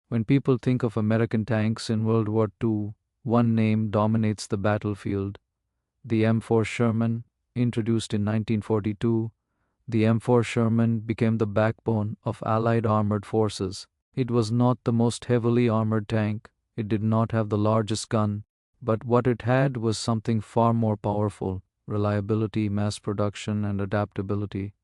When people think of American tanks in World War II, one name dominates the battlefield: the M4 Sherman, introduced in 1942. The M4 Sherman became the backbone of Allied armored forces. It was not the most heavily armored tank, it did not have the largest gun, but what it had was something far more powerful: reliability, mass production, and adaptability.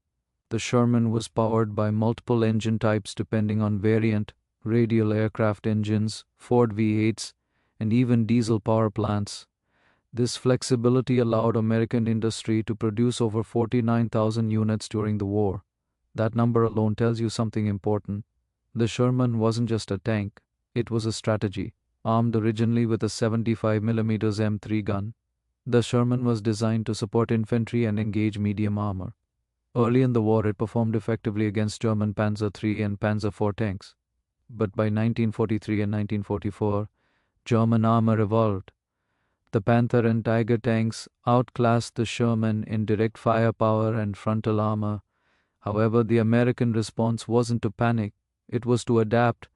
The Sherman was powered by multiple engine types depending on variant: radial aircraft engines, Ford V8s, and even diesel power plants. This flexibility allowed American industry to produce over 49,000 units during the war. That number alone tells you something important. The Sherman wasn't just a tank, it was a strategy. Armed originally with a 75mm M3 gun, the Sherman was designed to support infantry and engage medium armor. Early in the war, it performed effectively against German Panzer III and Panzer IV tanks. But by 1943 and 1944, German armor evolved. The Panther and Tiger tanks outclassed the Sherman in direct firepower and frontal armor. However, the American response wasn't to panic, it was to adapt.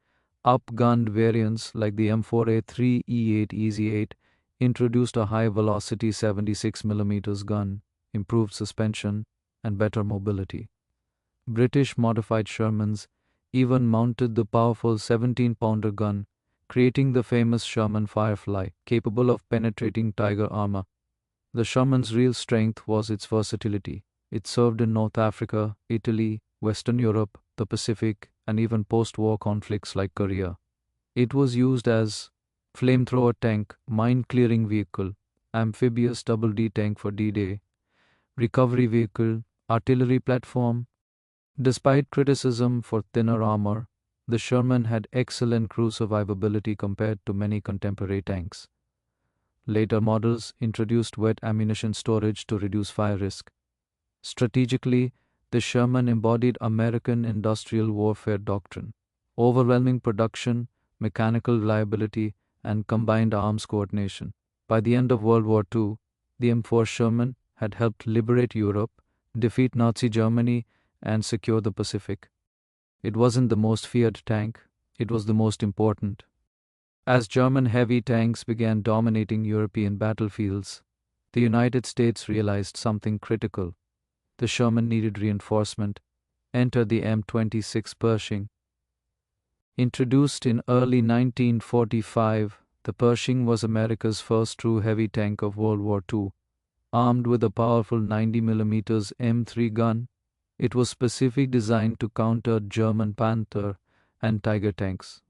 Up-gunned variants like the M48 E8 EZ8 introduced a high-velocity 76mm gun, improved suspension, and better mobility. British modified Shermans even mounted the powerful 17-pounder gun, creating the famous Sherman Firefly, capable of penetrating Tiger armor. The Sherman's real strength was its versatility. It served in North Africa, Italy, Western Europe, the Pacific, and even post-war conflicts like Korea. It was used as flamethrower tank, mine-clearing vehicle, amphibious double-D tank for D-Day, recovery vehicle, artillery platform. Despite criticism for thinner armor, the Sherman had excellent crew survivability compared to many contemporary tanks. Later models introduced wet ammunition storage to reduce fire risk. Strategically, the Sherman embodied American industrial warfare doctrine: overwhelming production, mechanical reliability, and combined arms coordination. By the end of World War II, the M4 Sherman had helped liberate Europe, defeat Nazi Germany, and secure the Pacific. It wasn't the most feared tank, it was the most important. As German heavy tanks began dominating European battlefields, the United States realized something critical. The Sherman needed reinforcement. Enter the M26 Pershing. Introduced in early 1945, the Pershing was America's first true heavy tank of World War II. Armed with a powerful 90mm M3 gun, it was specifically designed to counter German Panther and Tiger tanks.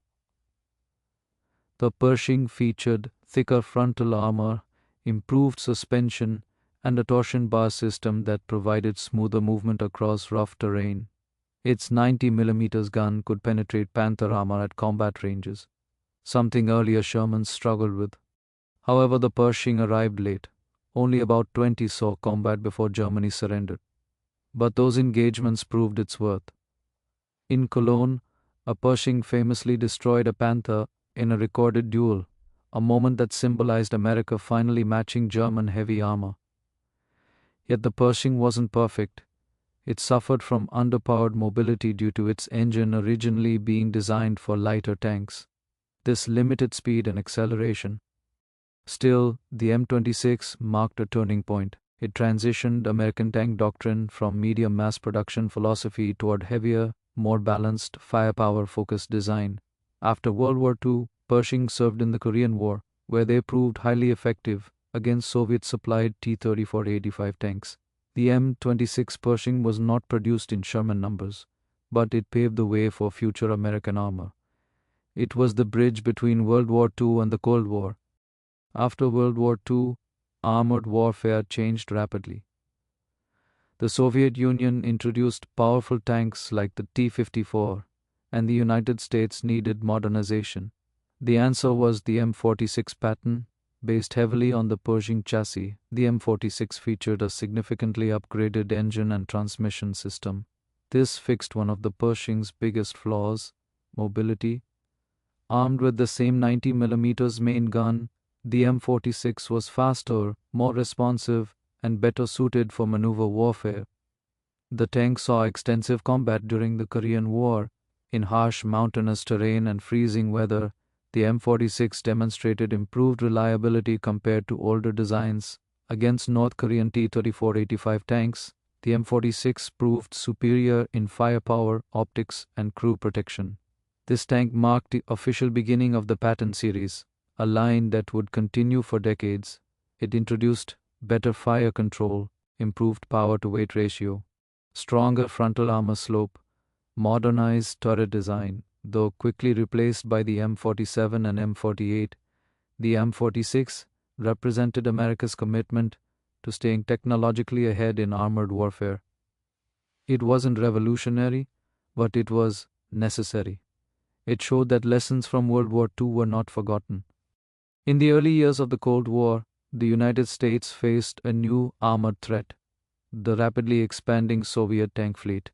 The Pershing featured thicker frontal armor, improved suspension, and a torsion bar system that provided smoother movement across rough terrain. Its 90mm gun could penetrate Panther armor at combat ranges, something earlier Shermans struggled with. However, the Pershing arrived late. Only about 20 saw combat before Germany surrendered. But those engagements proved its worth. In Cologne, a Pershing famously destroyed a Panther in a recorded duel, a moment that symbolized America finally matching German heavy armor. Yet the Pershing wasn't perfect. It suffered from underpowered mobility due to its engine originally being designed for lighter tanks. This limited speed and acceleration. Still, the M26 marked a turning point. It transitioned American tank doctrine from medium mass production philosophy toward heavier, more balanced, firepower-focused design. After World War II, Pershing served in the Korean War, where they proved highly effective against Soviet-supplied T-34-85 tanks. The M26 Pershing was not produced in Sherman numbers, but it paved the way for future American armor. It was the bridge between World War II and the Cold War. After World War II, armored warfare changed rapidly. The Soviet Union introduced powerful tanks like the T-54, and the United States needed modernization. The answer was the M46 Patton. Based heavily on the Pershing chassis, the M46 featured a significantly upgraded engine and transmission system. This fixed one of the Pershing's biggest flaws: mobility. Armed with the same 90mm main gun, the M46 was faster, more responsive, and better suited for maneuver warfare. The tank saw extensive combat during the Korean War, In harsh mountainous terrain and freezing weather, the M46 demonstrated improved reliability compared to older designs. Against North Korean T-34-85 tanks, the M46 proved superior in firepower, optics, and crew protection. This tank marked the official beginning of the Patton series, a line that would continue for decades. It introduced better fire control, improved power-to-weight ratio, stronger frontal armor slope, modernized turret design. Though quickly replaced by the M47 and M48, the M46 represented America's commitment to staying technologically ahead in armored warfare. It wasn't revolutionary, but it was necessary. It showed that lessons from World War II were not forgotten. In the early years of the Cold War, the United States faced a new armored threat: the rapidly expanding Soviet tank fleet.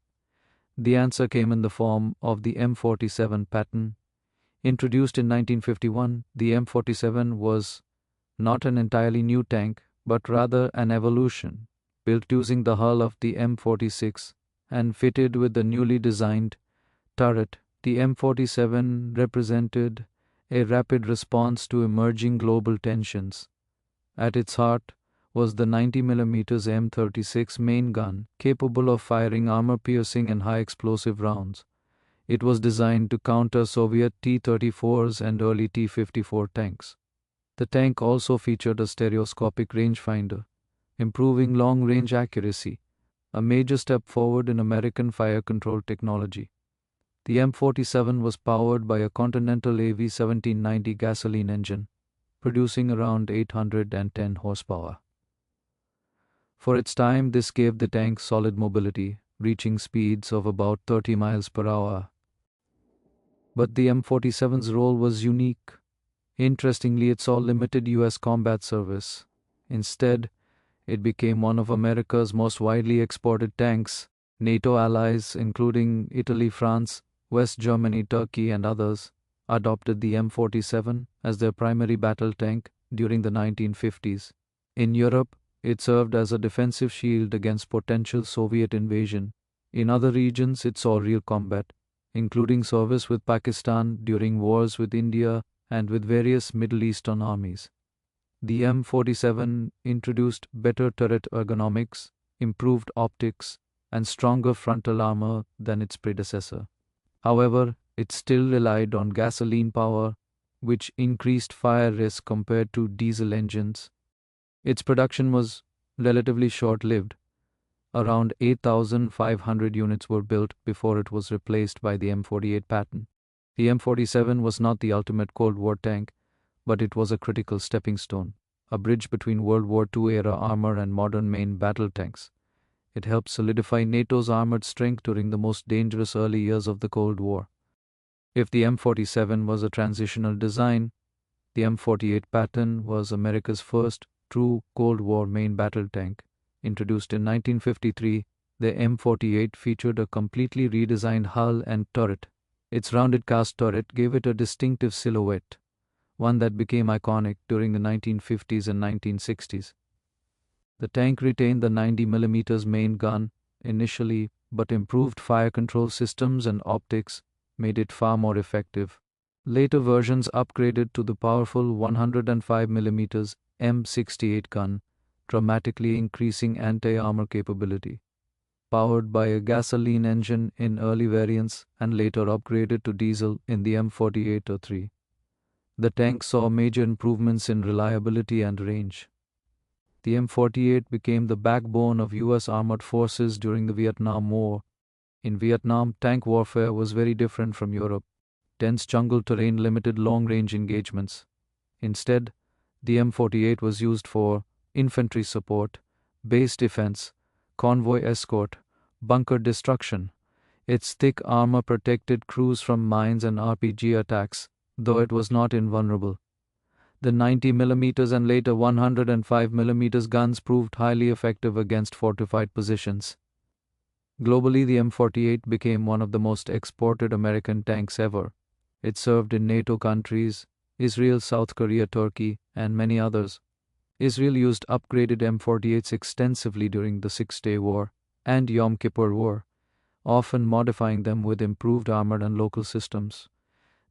The answer came in the form of the M47 Patton. Introduced in 1951, the M47 was not an entirely new tank, but rather an evolution, built using the hull of the M46 and fitted with the newly designed turret. The M47 represented a rapid response to emerging global tensions. At its heart was the 90mm M36 main gun, capable of firing armor-piercing and high-explosive rounds. It was designed to counter Soviet T-34s and early T-54 tanks. The tank also featured a stereoscopic rangefinder, improving long-range accuracy, a major step forward in American fire control technology. The M47 was powered by a Continental AV-1790 gasoline engine, producing around 810 horsepower. For its time, this gave the tank solid mobility, reaching speeds of about 30 miles per hour. But the M47's role was unique. Interestingly, it saw limited US combat service. Instead, it became one of America's most widely exported tanks. NATO allies, including Italy, France, West Germany, Turkey, and others, adopted the M47 as their primary battle tank during the 1950s. In Europe, it served as a defensive shield against potential Soviet invasion. In other regions, it saw real combat, including service with Pakistan during wars with India and with various Middle Eastern armies. The M47 introduced better turret ergonomics, improved optics, and stronger frontal armor than its predecessor. However, it still relied on gasoline power, which increased fire risk compared to diesel engines. Its production was relatively short-lived. Around 8,500 units were built before it was replaced by the M48 Patton. The M47 was not the ultimate Cold War tank, but it was a critical stepping stone, a bridge between World War II-era armor and modern main battle tanks. It helped solidify NATO's armored strength during the most dangerous early years of the Cold War. If the M47 was a transitional design, the M48 Patton was America's first true Cold War main battle tank. Introduced in 1953, the M48 featured a completely redesigned hull and turret. Its rounded cast turret gave it a distinctive silhouette, one that became iconic during the 1950s and 1960s. The tank retained the 90mm main gun initially, but improved fire control systems and optics made it far more effective. Later versions upgraded to the powerful 105mm M68 gun, dramatically increasing anti-armor capability. Powered by a gasoline engine in early variants and later upgraded to diesel in the M48-03. The tank saw major improvements in reliability and range. The M48 became the backbone of US armored forces during the Vietnam War. In Vietnam, tank warfare was very different from Europe. Dense jungle terrain limited long-range engagements. Instead, the M48 was used for infantry support, base defense, convoy escort, bunker destruction. Its thick armor protected crews from mines and RPG attacks, though it was not invulnerable. The 90mm and later 105mm guns proved highly effective against fortified positions. Globally, the M48 became one of the most exported American tanks ever. It served in NATO countries, Israel, South Korea, Turkey, and many others. Israel used upgraded M48s extensively during the Six-Day War and Yom Kippur War, often modifying them with improved armor and local systems.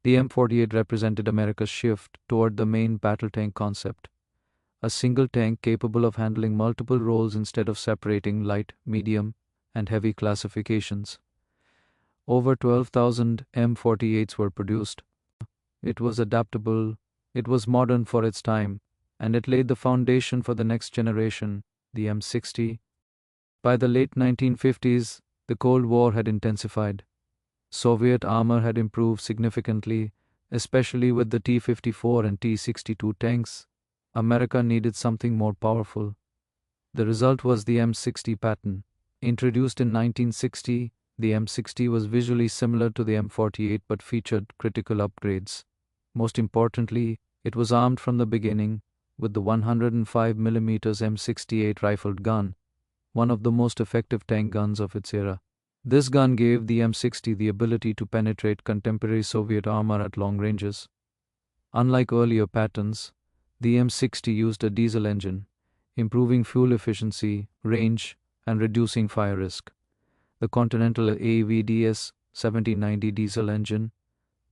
The M48 represented America's shift toward the main battle tank concept, a single tank capable of handling multiple roles instead of separating light, medium, and heavy classifications. Over 12,000 M48s were produced. It was adaptable, it was modern for its time, and it laid the foundation for the next generation, the M60. By the late 1950s, the Cold War had intensified. Soviet armor had improved significantly, especially with the T-54 and T-62 tanks. America needed something more powerful. The result was the M60 Patton. Introduced in 1960, the M60 was visually similar to the M48 but featured critical upgrades. Most importantly, it was armed from the beginning with the 105mm M68 rifled gun, one of the most effective tank guns of its era. This gun gave the M60 the ability to penetrate contemporary Soviet armor at long ranges. Unlike earlier Pattons, the M60 used a diesel engine, improving fuel efficiency, range, and reducing fire risk. The Continental AVDS 1790 diesel engine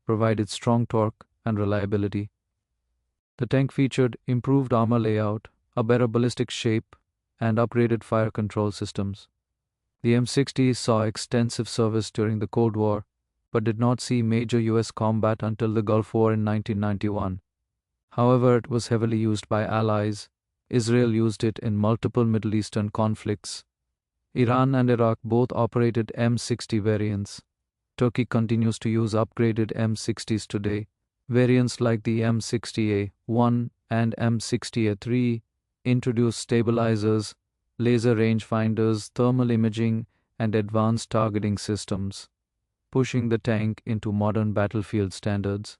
provided strong torque and reliability. The tank featured improved armor layout, a better ballistic shape, and upgraded fire control systems. The M60 saw extensive service during the Cold War, but did not see major US combat until the Gulf War in 1991. However, it was heavily used by allies. Israel used it in multiple Middle Eastern conflicts. Iran and Iraq both operated M60 variants. Turkey continues to use upgraded M60s today. Variants like the M60A1 and M60A3 introduce stabilizers, laser rangefinders, thermal imaging, and advanced targeting systems, pushing the tank into modern battlefield standards.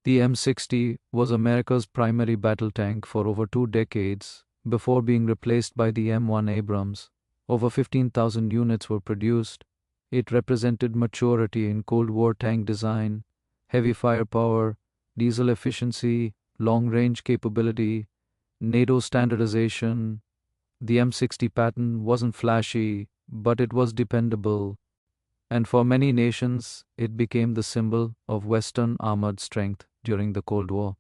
The M60 was America's primary battle tank for over 2 decades before being replaced by the M1 Abrams. Over 15,000 units were produced. It represented maturity in Cold War tank design, heavy firepower, diesel efficiency, long-range capability, NATO standardization. The M60 Patton wasn't flashy, but it was dependable, and for many nations, it became the symbol of Western armored strength during the Cold War.